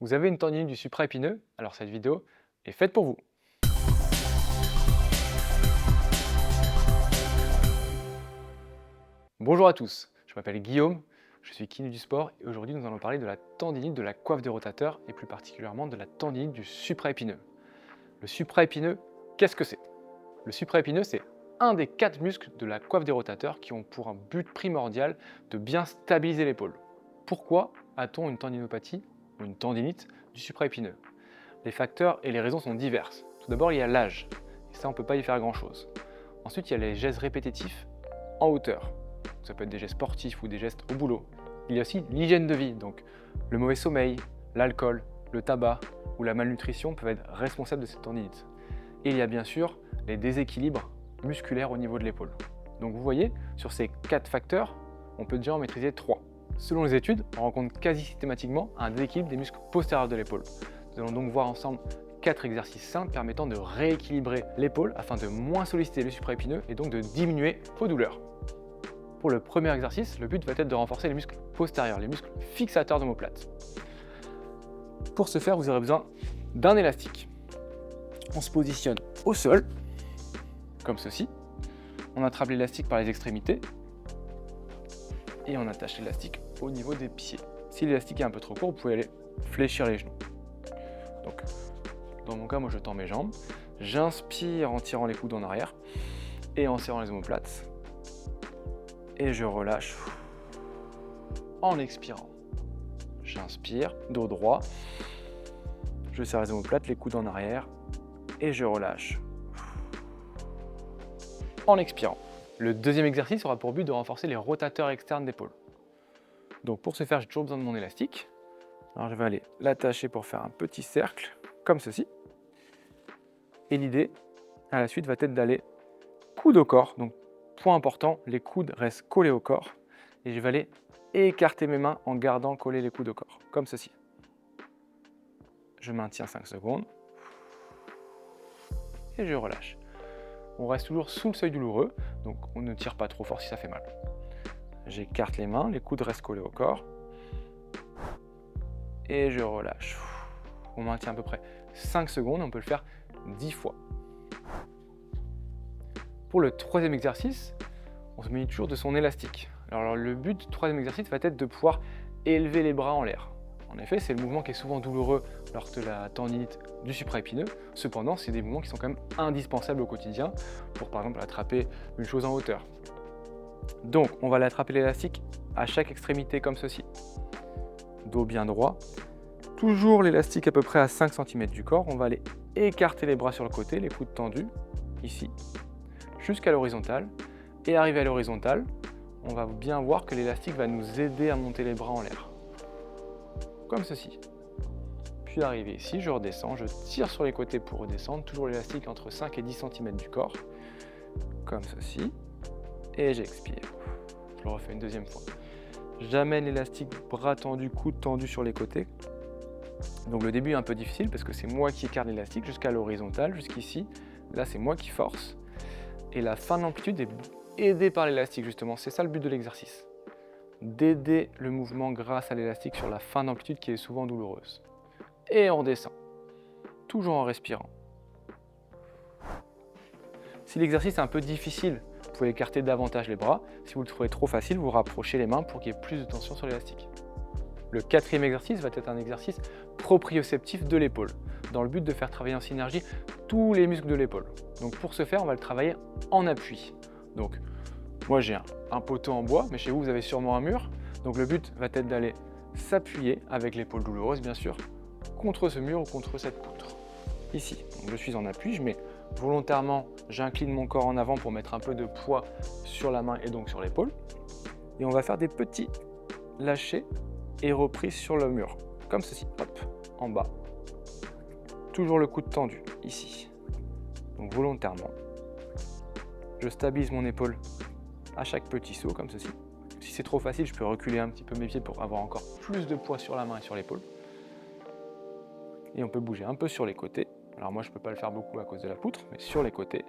Vous avez une tendinite du supraépineux? Alors cette vidéo est faite pour vous. Bonjour à tous, je m'appelle Guillaume, je suis kiné du sport et aujourd'hui nous allons parler de la tendinite de la coiffe des rotateurs et plus particulièrement de la tendinite du supraépineux. Le supraépineux, qu'est-ce que c'est? Le supraépineux, c'est un des 4 muscles de la coiffe des rotateurs qui ont pour un but primordial de bien stabiliser l'épaule. Pourquoi a-t-on une tendinopathie ou une tendinite du supraépineux? Les facteurs et les raisons sont diverses. Tout d'abord, il y a l'âge, et ça on ne peut pas y faire grand-chose. Ensuite, il y a les gestes répétitifs en hauteur. Ça peut être des gestes sportifs ou des gestes au boulot. Il y a aussi l'hygiène de vie, donc le mauvais sommeil, l'alcool, le tabac ou la malnutrition peuvent être responsables de cette tendinite. Et il y a bien sûr les déséquilibres musculaires au niveau de l'épaule. Donc vous voyez, sur ces 4 facteurs, on peut déjà en maîtriser 3. Selon les études, on rencontre quasi systématiquement un déséquilibre des muscles postérieurs de l'épaule. Nous allons donc voir ensemble 4 exercices simples permettant de rééquilibrer l'épaule afin de moins solliciter le supraépineux et donc de diminuer vos douleurs. Pour le premier exercice, le but va être de renforcer les muscles postérieurs, les muscles fixateurs d'omoplate. Pour ce faire, vous aurez besoin d'un élastique. On se positionne au sol, comme ceci. On attrape l'élastique par les extrémités et on attache l'élastique au niveau des pieds. Si l'élastique est un peu trop court, vous pouvez aller fléchir les genoux. Donc, dans mon cas, moi je tends mes jambes, j'inspire en tirant les coudes en arrière et en serrant les omoplates. Et je relâche en expirant. J'inspire, dos droit, je serre les omoplates, les coudes en arrière et je relâche en expirant. Le deuxième exercice aura pour but de renforcer les rotateurs externes d'épaule. Donc pour ce faire, j'ai toujours besoin de mon élastique. Alors je vais aller l'attacher pour faire un petit cercle, comme ceci. Et l'idée, à la suite, va être d'aller coude au corps. Donc point important, les coudes restent collés au corps. Et je vais aller écarter mes mains en gardant collés les coudes au corps, comme ceci. Je maintiens 5 secondes. Et je relâche. On reste toujours sous le seuil douloureux, donc on ne tire pas trop fort si ça fait mal. J'écarte les mains, les coudes restent collés au corps. Et je relâche. On maintient à peu près 5 secondes, on peut le faire 10 fois. Pour le troisième exercice, on se munit toujours de son élastique. Alors le but du troisième exercice va être de pouvoir élever les bras en l'air. En effet, c'est le mouvement qui est souvent douloureux lors de la tendinite du supraépineux. Cependant, c'est des mouvements qui sont quand même indispensables au quotidien pour par exemple attraper une chose en hauteur. Donc, on va aller attraper l'élastique à chaque extrémité comme ceci. Dos bien droit. Toujours l'élastique à peu près à 5 cm du corps. On va aller écarter les bras sur le côté, les coudes tendus, ici, jusqu'à l'horizontale. Et arrivé à l'horizontale, on va bien voir que l'élastique va nous aider à monter les bras en l'air. Comme ceci. Puis arrivé ici, je redescends, je tire sur les côtés pour redescendre, toujours l'élastique entre 5 et 10 cm du corps, comme ceci, et j'expire. Je le refais une deuxième fois. J'amène l'élastique, bras tendus, coudes tendus sur les côtés. Donc le début est un peu difficile parce que c'est moi qui écarte l'élastique jusqu'à l'horizontale, jusqu'ici. Là, c'est moi qui force. Et la fin de l'amplitude est aidée par l'élastique, justement. C'est ça le but de l'exercice. D'aider le mouvement grâce à l'élastique sur la fin d'amplitude qui est souvent douloureuse. Et on descend, toujours en respirant. Si l'exercice est un peu difficile, vous pouvez écarter davantage les bras. Si vous le trouvez trop facile, vous rapprochez les mains pour qu'il y ait plus de tension sur l'élastique. Le quatrième exercice va être un exercice proprioceptif de l'épaule, dans le but de faire travailler en synergie tous les muscles de l'épaule. Donc pour ce faire, on va le travailler en appui. Donc moi j'ai un poteau en bois, mais chez vous, vous avez sûrement un mur. Donc le but va être d'aller s'appuyer avec l'épaule douloureuse, bien sûr, contre ce mur ou contre cette poutre. Ici, donc je suis en appui, je mets volontairement, j'incline mon corps en avant pour mettre un peu de poids sur la main et donc sur l'épaule. Et on va faire des petits lâchers et reprises sur le mur, comme ceci, hop, en bas. Toujours le coude tendu, ici. Donc volontairement, je stabilise mon épaule à chaque petit saut, comme ceci. Si c'est trop facile, je peux reculer un petit peu mes pieds pour avoir encore plus de poids sur la main et sur l'épaule. Et on peut bouger un peu sur les côtés. Alors moi, je ne peux pas le faire beaucoup à cause de la poutre, mais sur les côtés,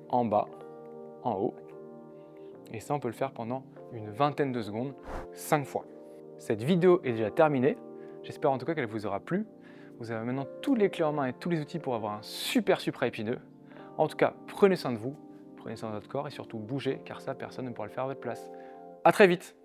en bas, en haut. Et ça, on peut le faire pendant une vingtaine de secondes, 5 fois. Cette vidéo est déjà terminée. J'espère en tout cas qu'elle vous aura plu. Vous avez maintenant toutes les clés en main et tous les outils pour avoir un super supra-épineux. En tout cas, prenez soin de vous, prenez soin de votre corps et surtout bougez, car ça, personne ne pourra le faire à votre place. À très vite!